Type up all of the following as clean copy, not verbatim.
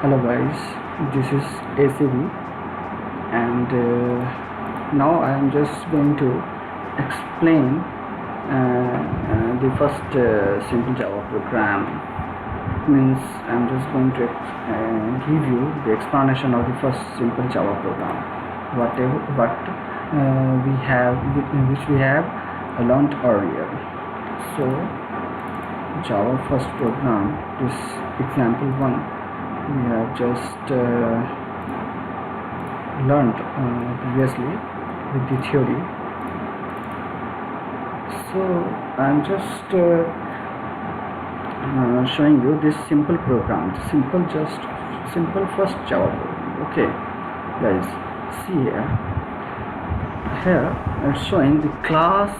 Hello guys, this is ACB and now I am just going to explain the first simple Java program. Means I am just going to give you the explanation of the first simple Java program, what which we have learned earlier. So Java first program, this example 1 we have just learned previously with the theory. So I'm just showing you this simple program, simple first Java program. Okay guys, see here it's showing the class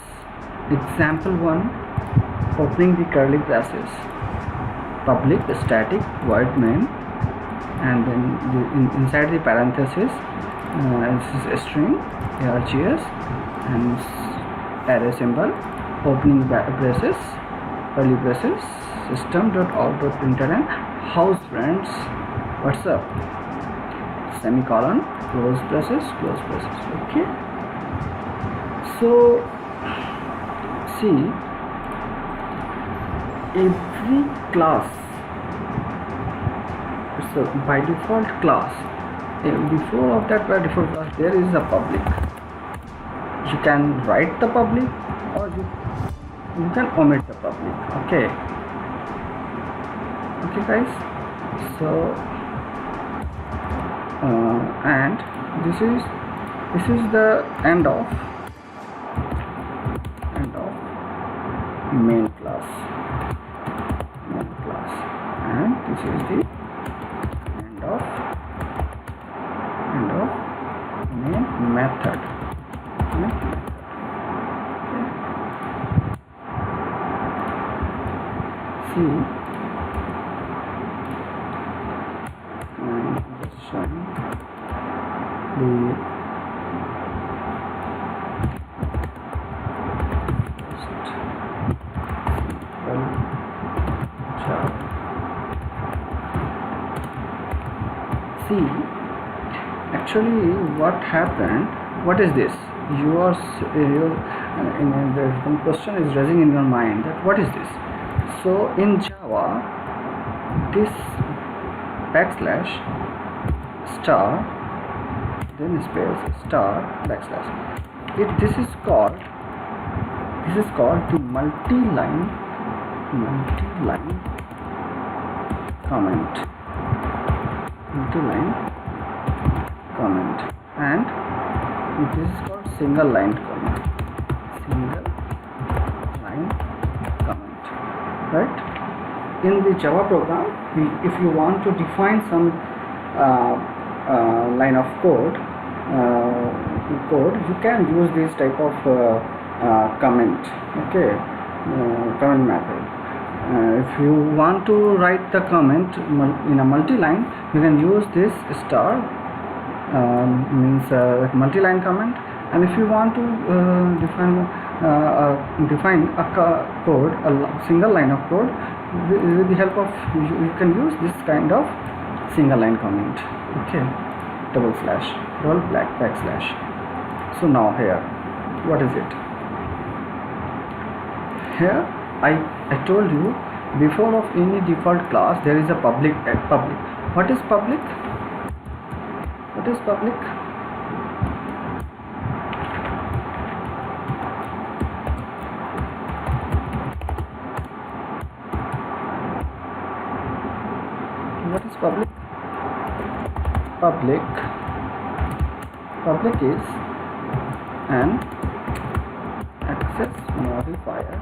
example 1 opening the curly braces, public static void main, and then inside the parenthesis this is a string args and array symbol, opening braces, curly braces, system.out.println, house friends, what's up, semicolon, close braces. Okay, so see, every class, so by default class, before of that by default class there is a public. You can write the public or you can omit the public. Okay guys, so and this is the end of main class, and this is the end of main method. See, I'm just showing the see, actually what happened, what is this? The question is raising in your mind that what is this? So in Java, this backslash star then space star backslash, this is called the multi-line comment, and this is called single line comment, right? In the Java program, if you want to define some line of code, you can use this type of comment. Okay, comment method. If you want to write the comment in a multi-line, you can use this star, means multi-line comment. And if you want to define a code, a single line of code, with the help of you can use this kind of single line comment. Okay, double backslash. So now here, what is it? Here I told you, before of any default class there is a public. What is public? What is public? What is public? Public is an access modifier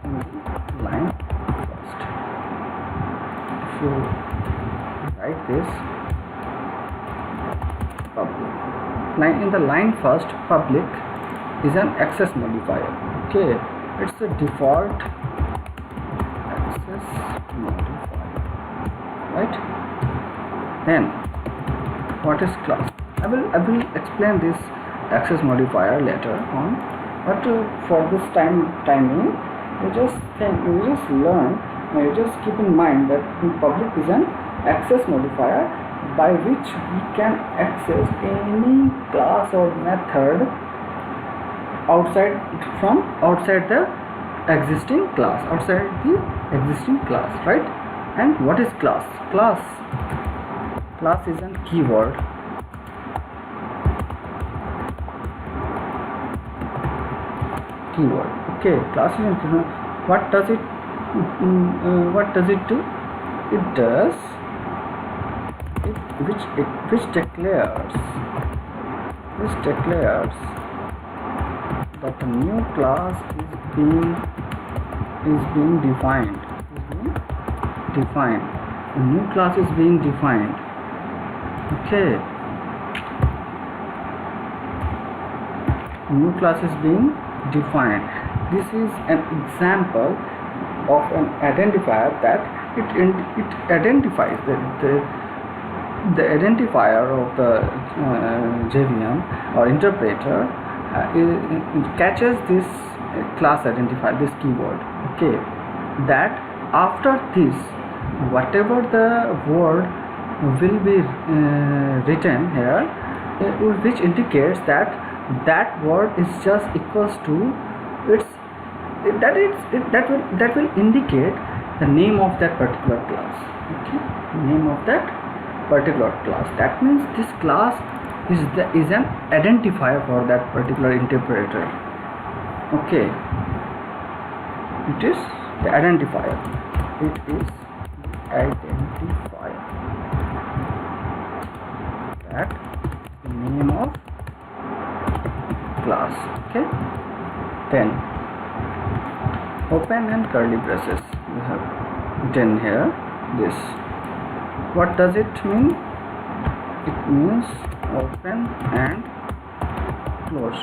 in the line first. If you write this public in the line first, public is an access modifier. Okay, it's the default access modifier, right? Then what is class? I will explain this access modifier later on, but for this time being, we just learn just keep in mind that public is an access modifier by which we can access any class or method outside the existing class, right? And what is class? Class is a keyword. Okay, class is a keyword. What does it do? It does which declares that a new class is being defined. A new class is being defined. Okay, a new class is being defined. This is an example of an identifier that it identifies the identifier of the JVM or interpreter it catches this class identifier, this keyword. Okay, that after this, whatever the word will be written here, which indicates that word is just equals to that will indicate the name of that particular class. Okay, name of that particular class. That means this class is an identifier for that particular interpreter. Okay, it is the identifier. It is identifier. That the name of class. Okay, then open and curly braces we have done here. This, what does it mean? It means open and close.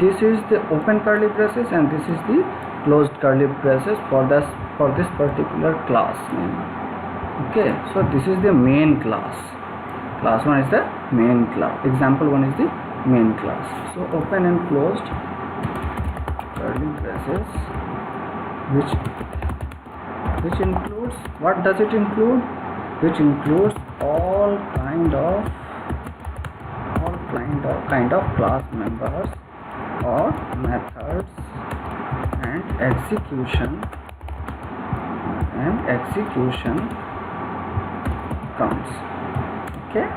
This is the open curly braces and this is the closed curly braces for this particular class name. Okay, so this is the main class. Class 1 is the main class. Example 1 is the main class. So open and closed curly braces, which includes, what does it include? Which includes all kind of class members or methods and execution comes. Okay,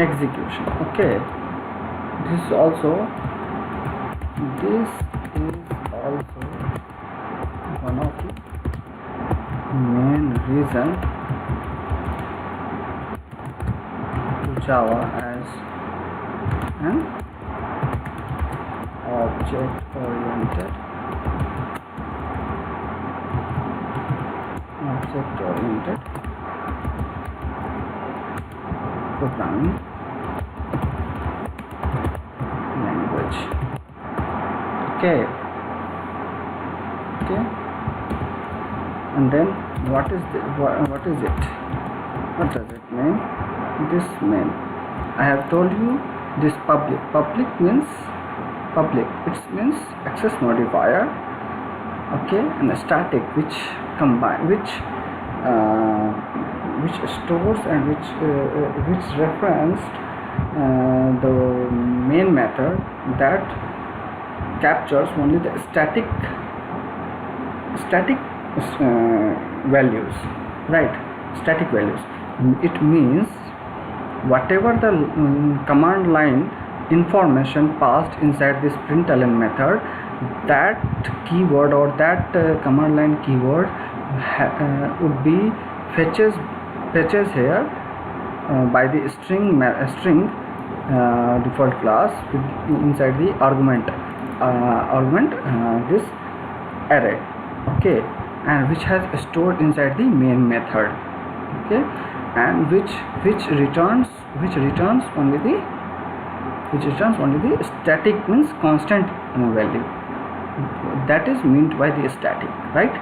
execution. Okay, this is also one of the main reason to Java as an object-oriented programming language. Okay, and then what is it? What does it mean? This mean, I have told you, this public means it means access modifier. Okay, and a static which stores and which referenced the main method that captures only the static values, right? Static values. It means whatever the command line information passed inside this println method, that keyword or that command line keyword would be fetches here by the string default class inside the argument this array. Okay, and which has stored inside the main method. Okay, and which returns only the static, means constant value. That is meant by the static, right?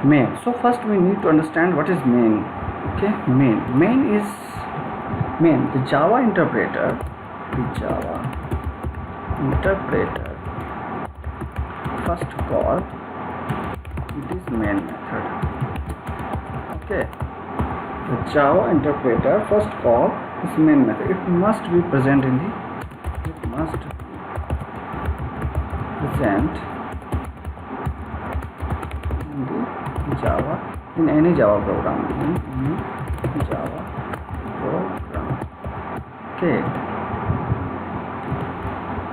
Main. So first we need to understand what is main. Okay, main is the Java interpreter. First call this main method. Okay, the Java interpreter first call this main method. It must be present in the Java, in any Java program, Java program. Okay,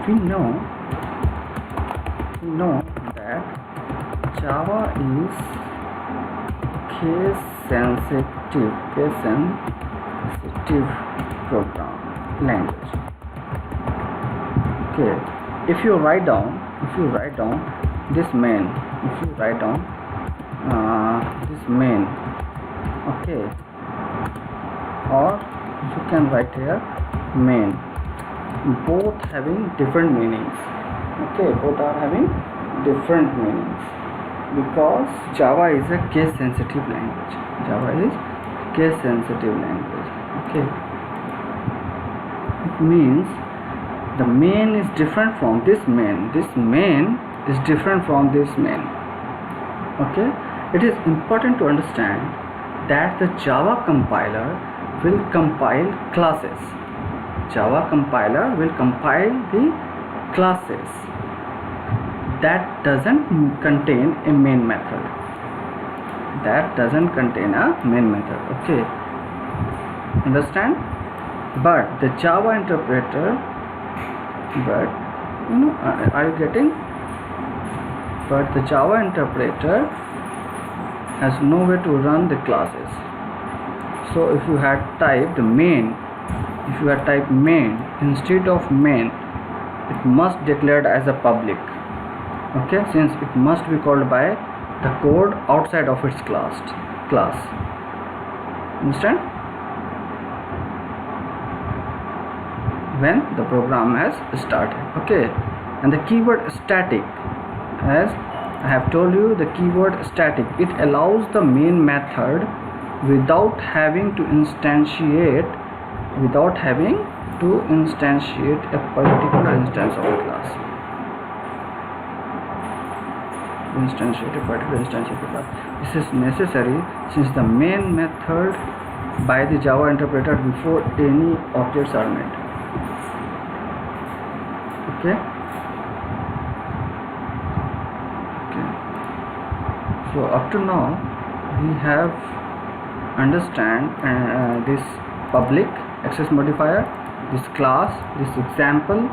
we know that Java is case sensitive program language. Okay, if you write down this main, okay, or you can write here main, both having different meanings. Okay, both are having different meanings because Java is a case sensitive language. Okay, it means the main is different from this main. This main is different from this main. Okay, it is important to understand that the Java compiler will compile classes. Java compiler will compile the classes that doesn't contain a main method. Okay, understand? But the Java interpreter, are you getting? But the Java interpreter has no way to run the classes. So if you had typed main, instead of main, it must declared as a public. Okay, since it must be called by the code outside of its class. Understand? When the program has started. Okay, and the keyword static, as I have told you, the keyword static, it allows the main method without having to instantiate a particular instance of the class. This is necessary since the main method by the Java interpreter before any objects are made. Okay. So up to now we have understand this public access modifier, this class, this example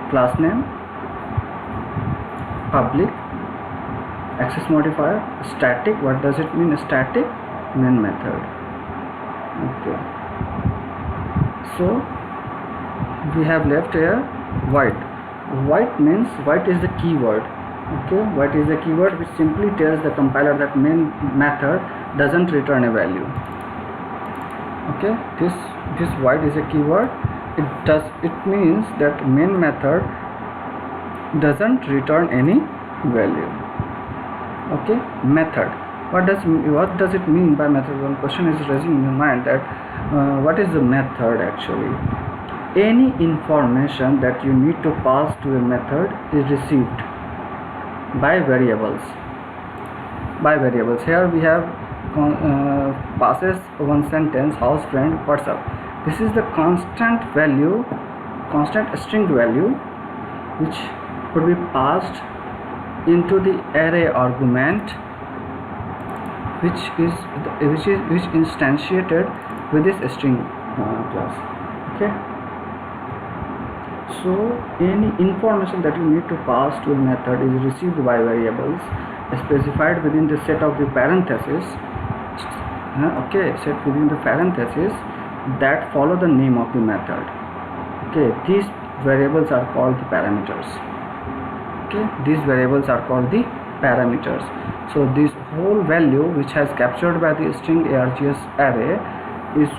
class name, public access modifier, static. What does it mean? Static main method. Okay, so we have left here void. Void means void is the keyword. Okay, void is the keyword which simply tells the compiler that main method doesn't return a value. Okay, this void is a keyword. It means that main method doesn't return any value. Okay, method. What does it mean by method? One question is raising in your mind that what is the method actually? Any information that you need to pass to a method is received by variables. Here we have passes one sentence, house, friend, what's up. This is the constant string value which could be passed into the array argument which instantiated with this string class. Okay, so any information that you need to pass to a method is received by variables specified within the set of the parentheses. Set within the parentheses that follow the name of the method. Okay, these variables are called the parameters. Okay, these variables are called the parameters. So this whole value which has captured by the string args array is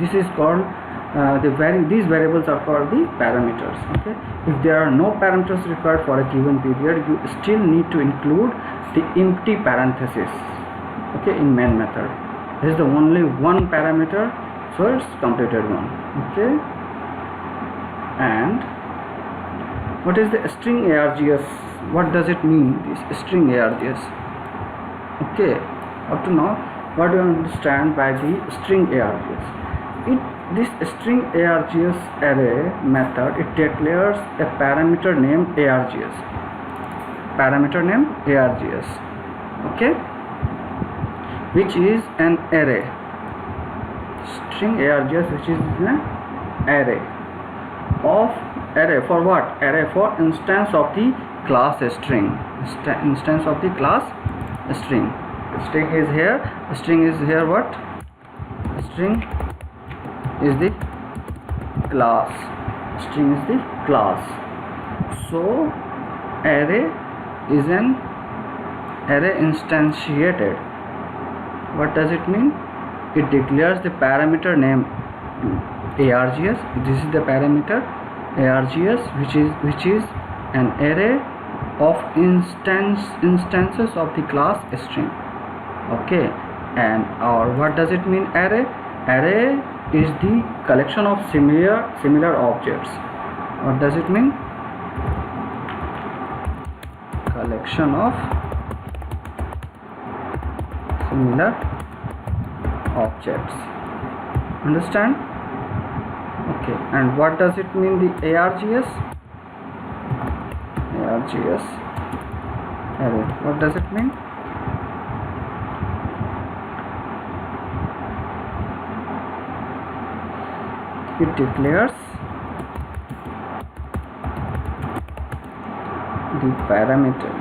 this is called these variables are called the parameters. Okay, if there are no parameters required for a given period, you still need to include the empty parenthesis. Okay, in main method there is the only one parameter, so it's completed one. Okay, and what is the string args What does it mean, this string args? Okay, up to now, what do you understand by the string args? This string args array method, it declares a parameter named args. Okay, which is an array. String args, which is an array for what? Array for instance of the class string. Instance of the class string. String is here. What? String is the class. So array is an array instantiated. What does it mean? It declares the parameter name args. This is the parameter args, which is an array of instances of the class string. Okay, and what does it mean? Array is the collection of similar objects. What does it mean? Collection of similar objects. Understand? Okay, and what does it mean, the args? Array, what does it mean? It declares the parameter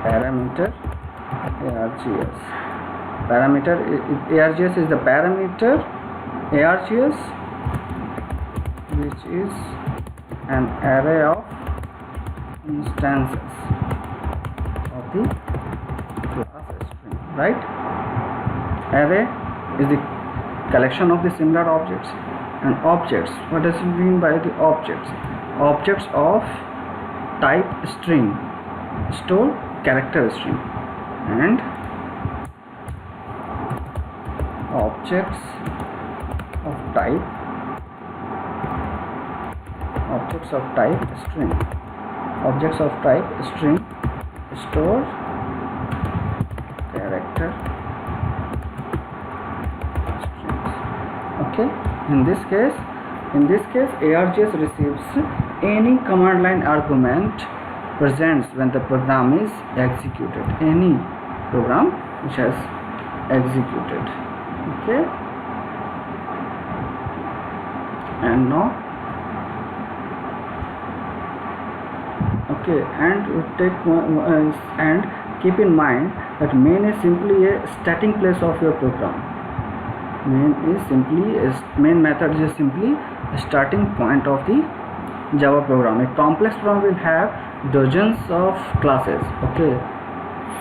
args. Args is the parameter args, which is an array of instances of the class string, right? Array is the collection of the similar objects. And objects, what does it mean by the objects? Objects of type string store character string, and objects of type string. Objects of type string store character strings. Okay, in this case args receives any command line argument presents when the program is executed. Any program which has executed. Okay, and now and keep in mind that main is simply a starting place of your program. Main method is simply a starting point of the Java program. A complex program will have dozens of classes. Okay,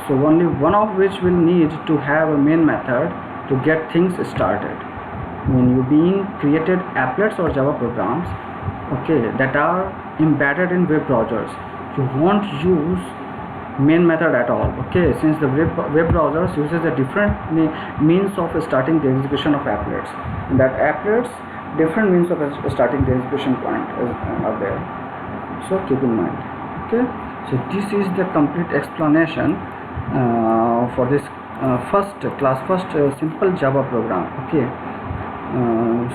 so only one of which will need to have a main method to get things started. When you being created applets or Java programs, okay, that are embedded in web browsers, you won't use main method at all. Okay, since the web browsers uses a different means of starting the execution of applets, and that applets different means of starting the execution point are there. So keep in mind. Okay, so this is the complete explanation for this first simple Java program. Okay,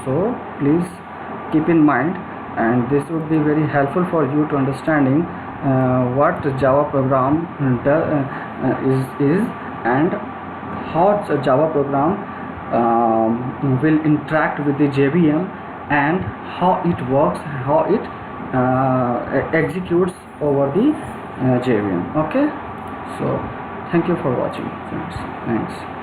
so please keep in mind, and this would be very helpful for you to understanding what Java program is and how the Java program will interact with the JVM, and how it works, how it executes over the JVM. Okay, so thank you for watching, friends. Thanks.